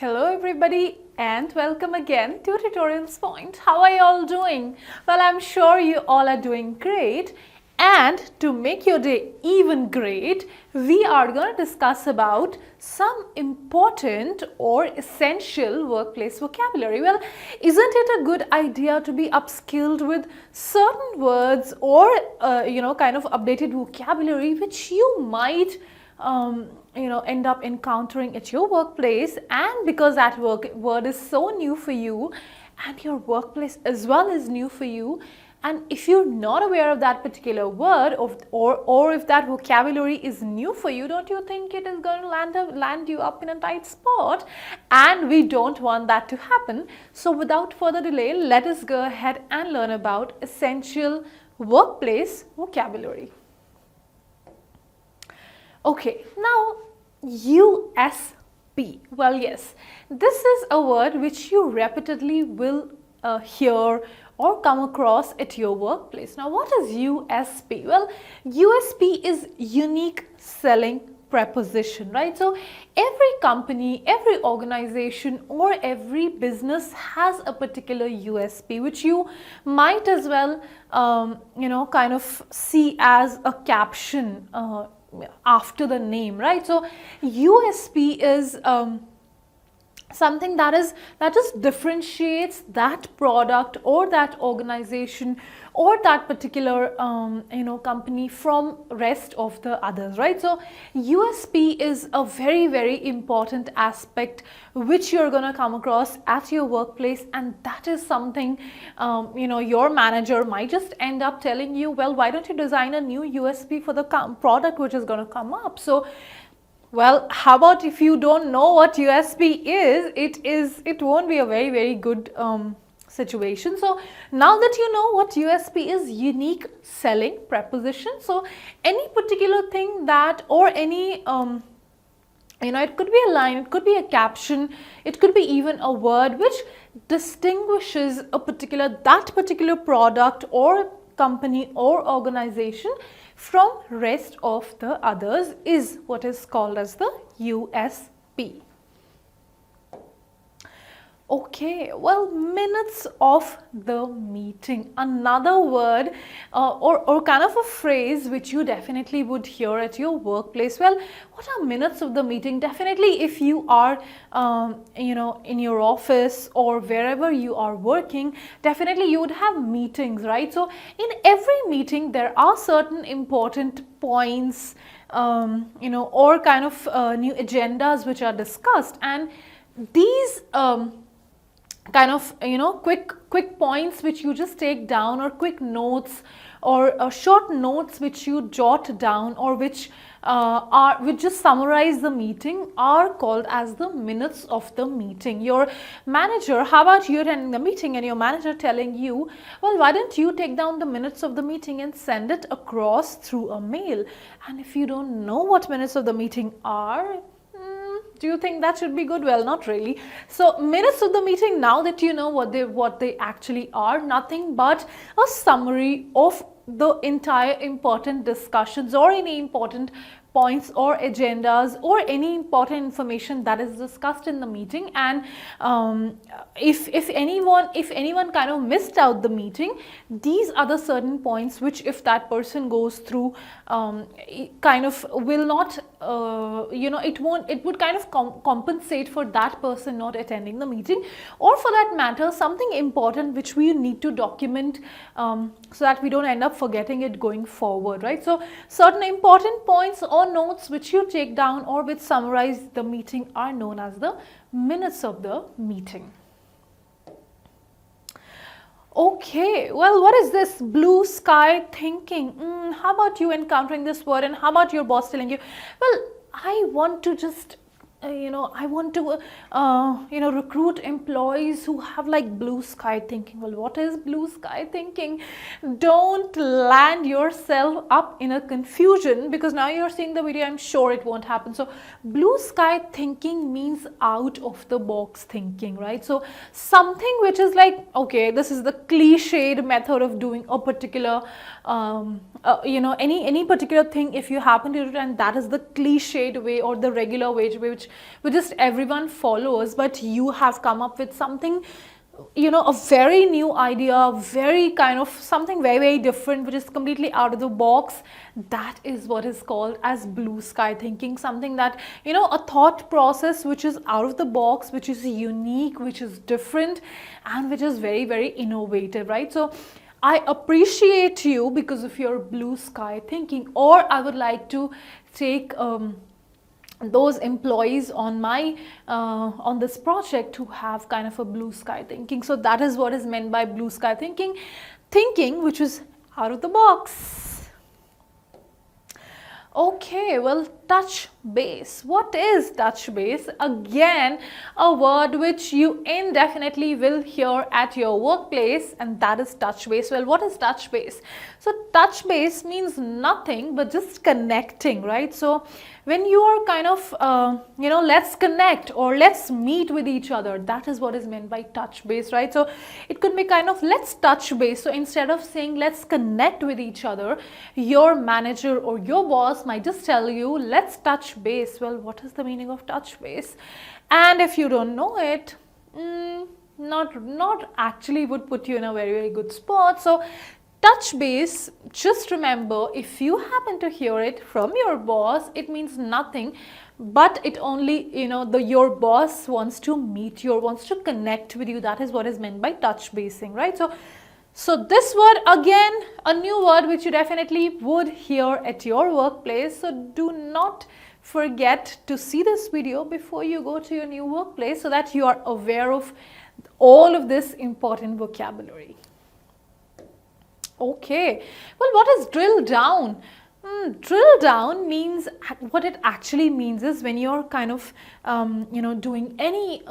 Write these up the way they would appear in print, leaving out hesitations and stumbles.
Hello everybody and welcome again to Tutorials Point. How are you all doing? Well, I'm sure you all are doing great, and to make your day even great, we are going to discuss about some important or essential workplace vocabulary. Well, isn't it a good idea to be upskilled with certain words or kind of updated vocabulary which you might end up encountering at your workplace, and because that word is so new for you and your workplace as well is new for you, and if you're not aware of that particular word or if that vocabulary is new for you, don't you think it is going to land you up in a tight spot? And we don't want that to happen. So without further delay, let us go ahead and learn about essential workplace vocabulary. Okay, now USP. Well, yes, this is a word which you repeatedly will hear or come across at your workplace. Now, what is USP? Well, USP is unique selling proposition, right? So every company, every organization or every business has a particular USP which you might as well kind of see as a caption after the name, right? So USP is something that just differentiates that product or that organization or that particular company from rest of the others, right? So USP is a very, very important aspect which you're going to come across at your workplace, and that is something your manager might just end up telling you, well, why don't you design a new USP for the product which is going to come up? So well, how about if you don't know what USP is, it won't be a very, very good situation. So now that you know what USP is, unique selling proposition. So any particular thing that, or any it could be a line, it could be a caption, it could be even a word which distinguishes that particular product or company or organization from rest of the others is what is called as the USP. Okay, well, minutes of the meeting, another word or kind of a phrase which you definitely would hear at your workplace. Well, what are minutes of the meeting? Definitely if you are in your office or wherever you are working, definitely you would have meetings, right? So in every meeting there are certain important points or kind of new agendas which are discussed, and these kind of quick points which you just take down, or quick notes or short notes which you jot down, or which just summarize the meeting, are called as the minutes of the meeting. Your manager, how about you attending the meeting and your manager telling you, well, why don't you take down the minutes of the meeting and send it across through a mail? And if you don't know what minutes of the meeting are, do you think that should be good? Well, not really. So minutes of the meeting, now that you know what they actually are, nothing but a summary of the entire important discussions or any important points or agendas or any important information that is discussed in the meeting. And if anyone kind of missed out the meeting, these are the certain points which, if that person goes through, kind of will not it would kind of compensate for that person not attending the meeting, or for that matter something important which we need to document so that we don't end up forgetting it going forward, right? So certain important points or notes which you take down or which summarize the meeting are known as the minutes of the meeting. Okay, well, what is this blue sky thinking? How about you encountering this word, and how about your boss telling you, well, I want to just recruit employees who have like blue sky thinking. Well, what is blue sky thinking? Don't land yourself up in a confusion, because now you're seeing the video, I'm sure it won't happen. So blue sky thinking means out of the box thinking, right? So something which is like, okay, this is the cliched method of doing a particular any particular thing, if you happen to do it, and that is the cliched way or the regular way which which just everyone follows, but you have come up with something, a very new idea, very kind of something very, very different, which is completely out of the box. That is what is called as blue sky thinking. Something that, a thought process which is out of the box, which is unique, which is different, and which is very, very innovative, right? So I appreciate you because of your blue sky thinking. Or I would like to take those employees on my on this project who have kind of a blue sky thinking. So that is what is meant by blue sky thinking which is out of the box. Okay, well, touch base. What is touch base? Again, a word which you indefinitely will hear at your workplace, and that is touch base. Well, what is touch base? So touch base means nothing but just connecting, right? So when you are kind of, let's connect or let's meet with each other, that is what is meant by touch base, right? So it could be kind of let's touch base. So instead of saying let's connect with each other, your manager or your boss might just tell you let's touch base. Well, what is the meaning of touch base? And if you don't know it, not actually would put you in a very, very good spot. So touch base, just remember, if you happen to hear it from your boss, it means nothing, but it only, your boss wants to meet you or wants to connect with you. That is what is meant by touch basing, right? So this word, again, a new word which you definitely would hear at your workplace. So do not forget to see this video before you go to your new workplace so that you are aware of all of this important vocabulary. Okay, well, what is drill down? Drill down means, what it actually means is when you're kind of, doing any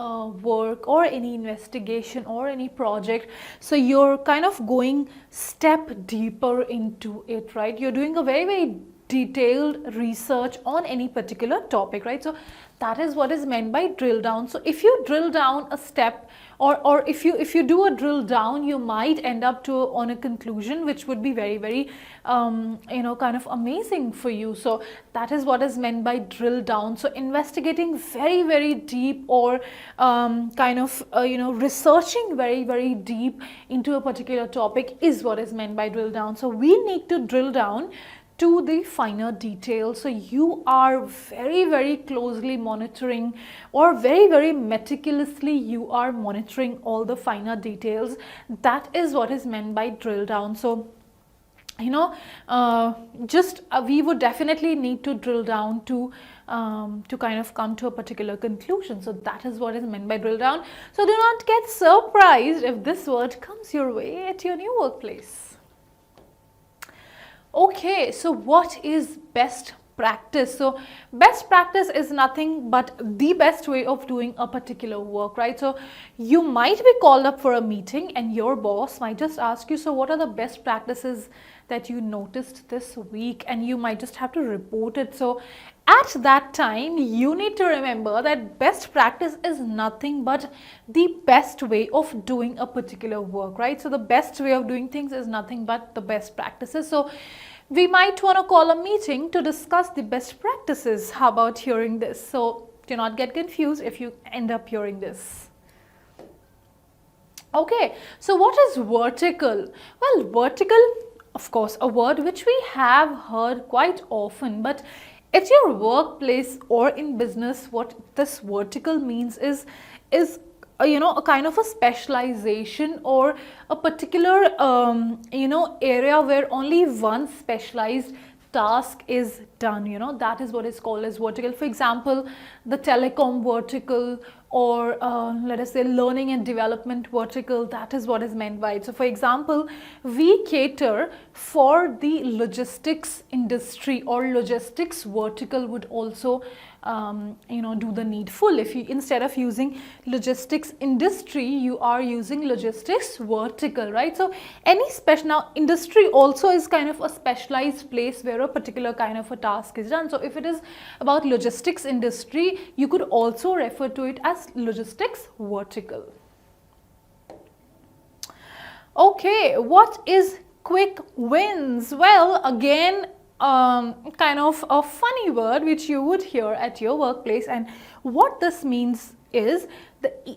work or any investigation or any project, so you're kind of going step deeper into it, right? You're doing a very, very detailed research on any particular topic, right? So that is what is meant by drill down. So if you drill down a step, or if you do a drill down, you might end up on a conclusion which would be very, very kind of amazing for you. So that is what is meant by drill down. So investigating very, very deep, or researching very, very deep into a particular topic is what is meant by drill down. So we need to drill down to the finer details. So you are very, very closely monitoring, or very, very meticulously you are monitoring all the finer details. That is what is meant by drill down. So we would definitely need to drill down to kind of come to a particular conclusion. So that is what is meant by drill down. So do not get surprised if this word comes your way at your new workplace. Okay, so what is best practice? So best practice is nothing but the best way of doing a particular work, right? So you might be called up for a meeting and your boss might just ask you, so what are the best practices that you noticed this week? And you might just have to report it. So at that time, you need to remember that best practice is nothing but the best way of doing a particular work, right? So the best way of doing things is nothing but the best practices. So we might want to call a meeting to discuss the best practices. How about hearing this? So do not get confused if you end up hearing this. Okay, so what is vertical? Well, vertical, of course, a word which we have heard quite often, but at your workplace or in business, what this vertical means is a kind of a specialization, or a particular area where only one specialized task is done. That is what is called as vertical. For example, the telecom vertical, or let us say learning and development vertical. That is what is meant by it. So for example, we cater for the logistics industry, or logistics vertical would also do the needful. If you, instead of using logistics industry, you are using logistics vertical, right? So any special, now industry also is kind of a specialized place where a particular kind of a task is done. So if it is about logistics industry, you could also refer to it as logistics vertical. Okay, what is quick wins? Well, again, kind of a funny word which you would hear at your workplace, and what this means is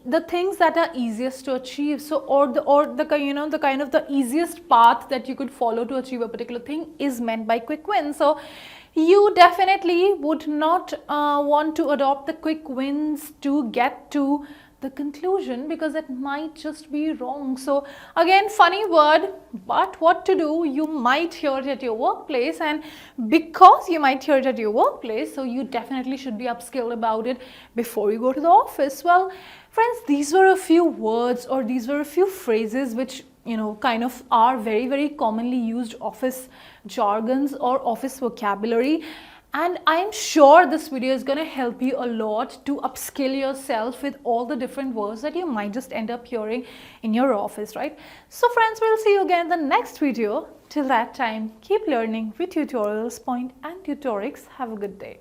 the things that are easiest to achieve. So or the the kind of the easiest path that you could follow to achieve a particular thing is meant by quick wins. So you definitely would not want to adopt the quick wins to get to the conclusion, because it might just be wrong. So again, funny word, but what to do, you might hear it at your workplace, and because you might hear it at your workplace, so you definitely should be upskilled about it before you go to the office. Well, friends, these were a few words, or these were a few phrases which kind of are very commonly used office jargons or office vocabulary. And I'm sure this video is going to help you a lot to upskill yourself with all the different words that you might just end up hearing in your office, right? So friends, we'll see you again in the next video. Till that time, keep learning with Tutorials Point and Tutorix. Have a good day.